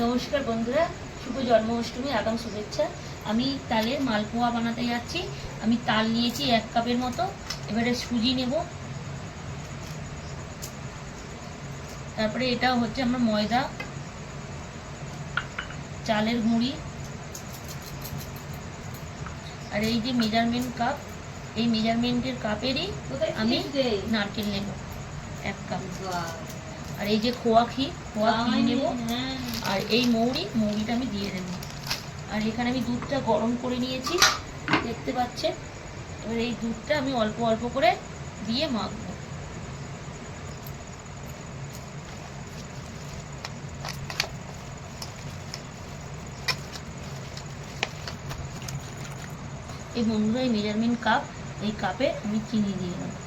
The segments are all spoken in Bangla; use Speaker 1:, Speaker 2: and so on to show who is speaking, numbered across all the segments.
Speaker 1: নমস্কার বন্ধুরা, শুভ জন্মাষ্টমী আগাম শুভেচ্ছা। আমি তালের মালপোয়া বানাতে যাচ্ছি। আমি তাল নিয়েছি 1 কাপের মতো। এবারে সুজি নেব, তারপরে এটা হচ্ছে আমার ময়দা, চালের গুঁড়ি, আর এই যে মেজারমেন্ট কাপ, এই মেজারমেন্টের কাপেরই আমি নারকেল নেব 1 কাপ। আর এই যে খোয়া ক্ষীর নেব, আর এই মৌরিটা আমি দিয়ে দেব। আর এখানে আমি দুধটা গরম করে নিয়েছি, দেখতে পাচ্ছেন। এবার এই দুধটা আমি অল্প অল্প করে দিয়ে মাখবো। এই বন্ধুরা, এই মেজারমেন্ট কাপ, এই কাপে আমি চিনি দিয়ে দেবো।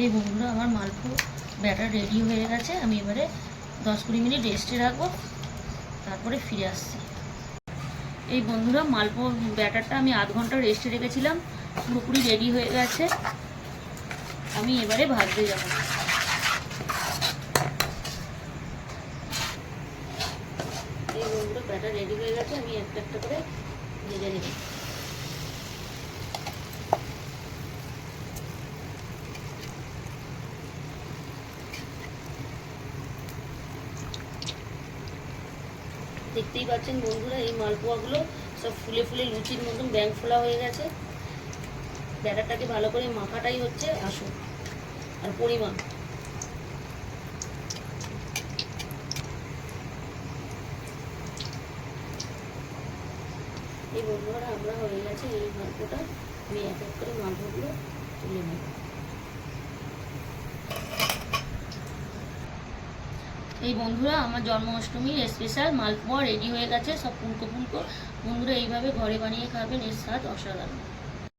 Speaker 1: এই বন্ধুরা, আমার মালপোয়া ব্যাটার রেডি হয়ে গেছে। আমি এবারে 10-20 মিনিট রেস্টে রাখবো, তারপরে ফিরে আসছি। এই বন্ধুরা, মালপোয়া ব্যাটারটা আমি আধ ঘন্টা রেস্টে রেখেছিলাম, পুরোপুরি রেডি হয়ে গেছে। আমি এবারে ভাজতে যাব। এই বন্ধুরা, ব্যাটার রেডি হয়ে গেছে, আমি একটা একটা করে ভেজে নেব। দেখতেই পাচ্ছেন বন্ধুরা, এই মালপোয়াগুলো সব ফুলে ফুলে লুচির মতন ব্যাং ফোলা হয়ে গেছে। ব্যাটারটাকে ভালো করে মাখাটাই হচ্ছে আসল আর পরিমাণ। এই বন্ধুরা, আমরা হয়ে গেছে এই মালপোটা। আমি এক এক করে মালপোগুলো তুলে নেব। এই বন্ধুরা, আমার জন্মাষ্টমীর স্পেশাল মালপোয়া রেডি হয়ে গেছে, সব ফুলকো ফুলকো। বন্ধুরা, এইভাবে ঘরে বানিয়ে খাবেন, এর স্বাদ অসাধারণ।